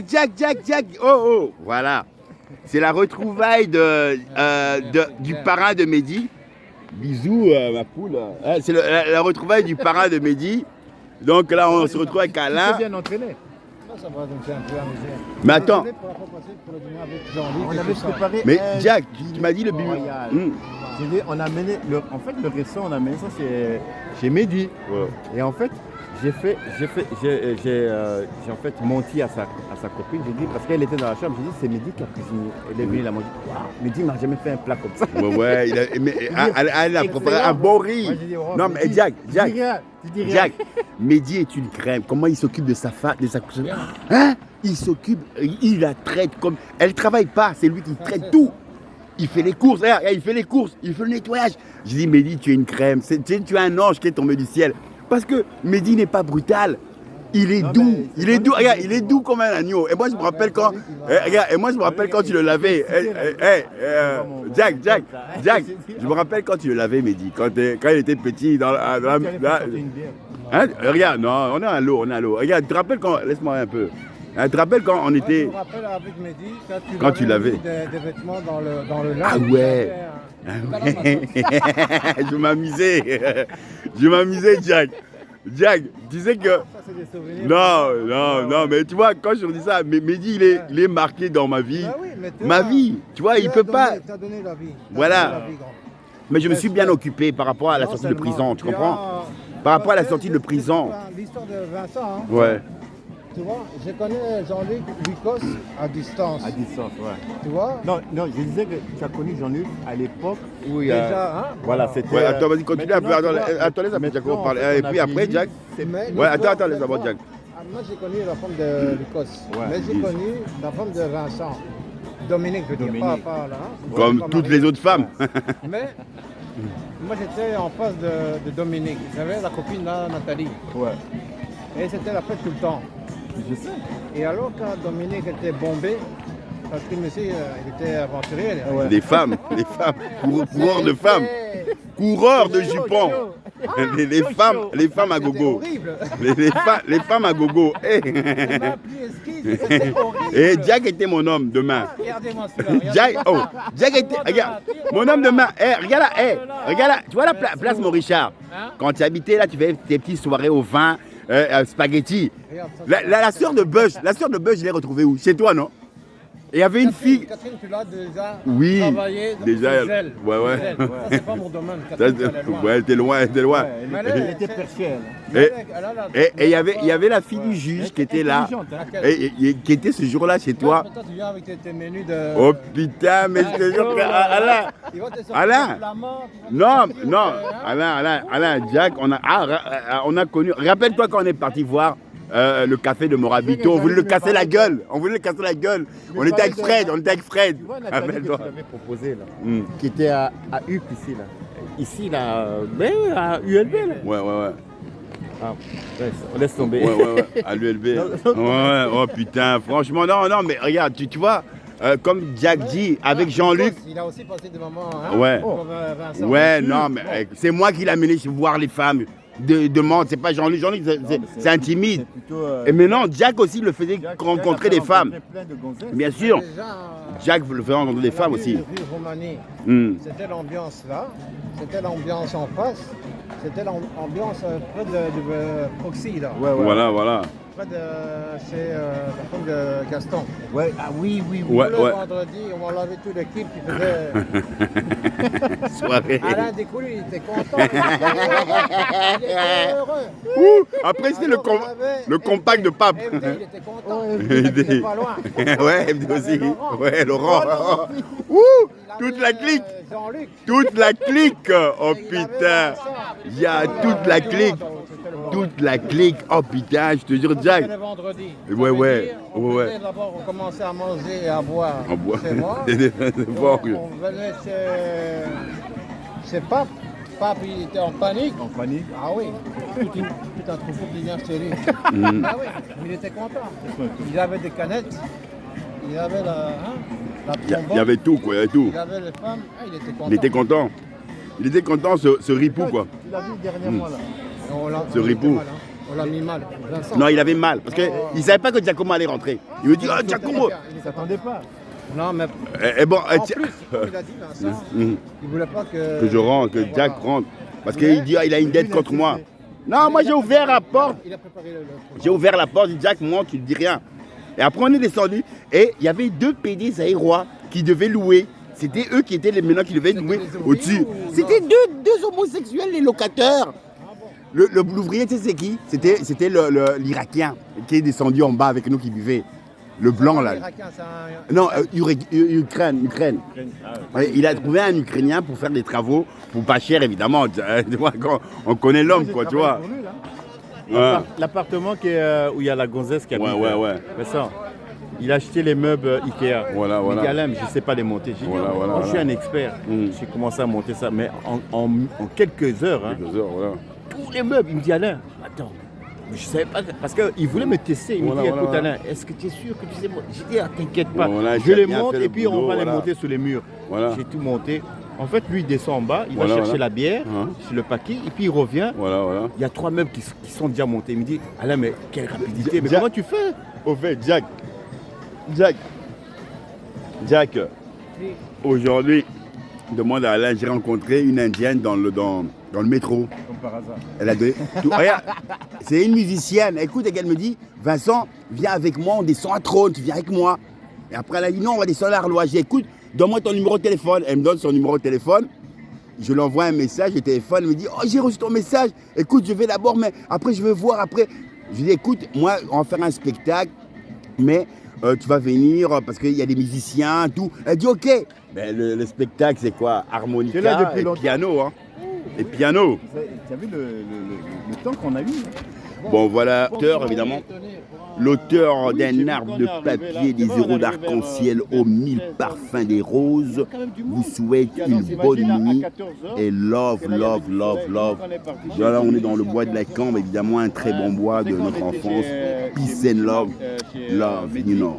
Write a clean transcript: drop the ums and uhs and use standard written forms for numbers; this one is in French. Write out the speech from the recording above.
Jack. Oh, voilà. C'est la retrouvaille du parrain de Mehdi. Bisous, ma poule. C'est la retrouvaille du parrain de Mehdi. Donc là, on se retrouve avec Alain. Tu t'es bien entraîné. Ça va, donc c'est un peu amusé. Mais attends. On avait préparé. Mais Jack, tu m'as dit le but. J'ai dit, on a amené, en fait, le récent, on a amené ça chez Mehdi. Ouais. Et en fait, j'ai en fait menti à sa copine. J'ai dit, parce qu'elle était dans la chambre, j'ai dit, c'est Mehdi qui a cuisiné. Elle est venue, elle a mangé. Waouh, Mehdi m'a jamais fait un plat comme ça. Ouais, elle a préparé un bon riz. Ouais, dit, oh, non, mais Jack, tu dis rien. Jack, Mehdi est une crème. Comment il s'occupe de sa femme, de sa cousin? Hein? Il s'occupe, il la traite comme. Elle travaille pas, c'est lui qui traite tout. Il fait les courses, il fait les courses, il fait le nettoyage. Je dis, Mehdi, tu es une crème. Tu es un ange qui est tombé du ciel. Parce que Mehdi n'est pas brutal. Il est doux. Il est doux. Regarde, il est doux comme un agneau. Et moi, je me rappelle quand. Quand tu le lavais. Jack. Je me rappelle quand tu le lavais, Mehdi. Quand il était petit. Regarde, non, on est à l'eau. Regarde, tu te rappelles quand. Laisse-moi un peu. Tu te rappelles quand on était. Je me rappelle avec Mehdi, quand tu lavais des vêtements dans le linge. Ah ouais. Je m'amusais, Jack. Jack, tu sais que. Ça, c'est des souvenirs. Non, mais tu vois, quand je dis ça, Mehdi, il est marqué dans ma vie. Bah oui, mais ma vie, tu vois, il peut pas. T'as donné la vie. Voilà. Mais je me suis bien occupé par rapport à la sortie de prison, tu comprends? Par rapport à la sortie de prison. L'histoire de Vincent, hein. Ouais. Tu vois, je connais Jean-Luc Lucas à distance. À distance, ouais. Tu vois? Non, je disais que tu as connu Jean-Luc à l'époque où il y Déjà, a. hein? Voilà, c'était. Ouais, attends, vas-y, continue un peu. Attends, laisse un peu Jack parler. Et puis après, Jack. Ouais, attends, laisse d'abord Jack. Moi, j'ai connu la femme de Lucas. Ouais, Mais j'ai connu la femme de Vincent. Dominique, je veux dire, pas là. Hein. Comme toutes les autres femmes. Mais moi, j'étais en face de Dominique. J'avais la copine là, Nathalie. Ouais. Et c'était la fête tout le temps. Je sais. Et alors, quand Dominique était bombé, parce que monsieur, il était aventurier. Ouais. Les femmes, coureurs de femmes, coureurs de jupons. Les femmes à gogo. Les femmes à gogo. Et Jack était mon homme demain. Regardez-moi celui-là. Jack était. Regarde, mon homme demain. Regarde là. Tu vois la place Maurichard. Quand tu habitais là, tu faisais tes petites soirées au vin, spaghetti. La sœur de Bush, je l'ai retrouvée où? Chez toi, non? Et il y avait une fille. Catherine, tu l'as déjà travaillé déjà. Gel. Ouais. Ça, c'est pas mon domaine. Catherine, Elle était loin. Elle était perchée, elle. Et il y avait la fille du juge qui était là. Et qui était ce jour-là chez toi. Toi, tu viens avec tes menus de. Oh putain, mais je te jure que. Alain. Non. Alain, Jack, on a connu. Rappelle-toi quand on est parti voir. Le café de Morabito, on voulait le casser la gueule. On était avec Fred. Tu vois Nathalie que tu l'avais proposé là, qui était à UP ici là. Ici là, mais à ULB là. Ouais. Ah, on laisse tomber. Ouais, à l'ULB. Ouais, oh putain, franchement, non, mais regarde, tu vois, comme Jack dit, avec Jean-Luc. Il a aussi passé des moments. Hein, ouais. Vincent. Ouais, non, mais c'est moi qui l'ai amené voir les femmes. De Mantes, c'est pas Jean-Luc. Jean-Luc, c'est un timide. Et maintenant, Jack aussi le faisait rencontrer des femmes. Bien sûr. Jack le faisait rencontrer des femmes aussi. C'était l'ambiance là. C'était l'ambiance en face. C'était l'ambiance près de Proxy là. Ouais. Voilà. Près de chez la femme de Gaston. Ouais, ah oui. Ouais. Le vendredi, on lavait toute l'équipe qui faisait. Soirée. Alain Descoulus, il était content. Il était heureux. Après, c'était le compact de Pape. FD, il était content. Il était pas loin. Ouais, FD aussi. Ouais, Laurent. Toute la clique. Jean-Luc. Toute la clique. Oh putain. Il y a toute la clique. Toute la clique. Oh putain, je te jure, Jack. C'était le vendredi. Ouais. D'abord, on commençait à manger et à boire. Chez moi. On venait chez Pape. Pape, il était en panique. Ah oui. Tout un troupeau qui vient chez lui. Ah oui, il était content. Il avait des canettes. Il avait il y avait tout, quoi. Il y avait tout. Il avait les femmes. Ah, il était content. Il était content, ce ripou, quoi. Tu l'as vu dernièrement là. Ce ripou. On l'a mis mal. Vincent. Non, il avait mal, parce qu'il ne savait pas que Giacomo allait rentrer. Il me dit, oh Giacomo. Il ne s'attendait pas. Non, mais Et bon, en plus, comme il a dit Vincent, il ne voulait pas que je rentre, que Jack Voilà. rentre. Parce qu'il dit, ah, il a une dette contre moi. Non, moi j'ai ouvert la porte. Il a préparé le J'ai ouvert la porte, j'ai dit, Jack, moi, tu ne dis rien. Et après, on est descendu. Et il y avait 2 PD zaïrois qui devaient louer. C'était eux qui étaient les menants qui devaient louer des ouvriers au-dessus. ou C'était deux homosexuels, les locataires. L'ouvrier, tu sais, c'est qui? C'était l'Irakien qui est descendu en bas avec nous qui buvait. Le blanc, là. Non, Ukraine. Ouais, il a trouvé un Ukrainien pour faire des travaux, pour pas cher, évidemment. Tu vois, on connaît l'homme, quoi, tu vois. Ouais. L'appartement où il y a la gonzesse qui habite. Ouais. Mais ça, il a acheté les meubles Ikea. Voilà. Il dit, Alain, mais je ne sais pas les monter. J'ai dit, moi, je suis un expert. J'ai commencé à monter ça, mais en quelques heures. Hein, tous les meubles. Il me dit, Alain, attends. Je ne savais pas, parce qu'il voulait me tester. Il me dit, écoute Alain, est-ce que tu es sûr que tu sais monter? J'ai dit, ah, t'inquiète pas, je les monte et puis on va les monter sous les murs. J'ai tout monté. En fait, lui, il descend en bas, il va chercher la bière sur le paquet et puis il revient. Il y a 3 meubles qui sont déjà montés. Il me dit, Alain, mais quelle rapidité, mais comment tu fais? Au fait, Jack, aujourd'hui, demande à Alain, j'ai rencontré une Indienne dans le métro. Comme par hasard. Elle a donné tout. Regarde, c'est une musicienne. Écoute, elle me dit, Vincent, viens avec moi, on descend à Trône, tu viens avec moi. Et après, elle a dit, non, on va descendre à Arlois. J'ai dit, écoute, donne-moi ton numéro de téléphone. Elle me donne son numéro de téléphone. Je lui envoie un message, le téléphone, elle me dit, oh, j'ai reçu ton message. Écoute, je vais d'abord, mais après, je vais voir après. Je lui dis, écoute, moi, on va faire un spectacle, mais tu vas venir parce qu'il y a des musiciens, tout. Elle dit, ok. Ben, le spectacle, c'est quoi? Harmonica et piano, hein. Et piano. Tu as vu le temps qu'on a eu? Bon, voilà, l'auteur, évidemment. L'auteur d'un arbre de papier, des héros d'arc-en-ciel aux 1000 parfums des roses vous souhaite une bonne nuit et love. Voilà, on est dans le bois de la Cambre, évidemment, un très bon bois de notre enfance. Peace and love, you know.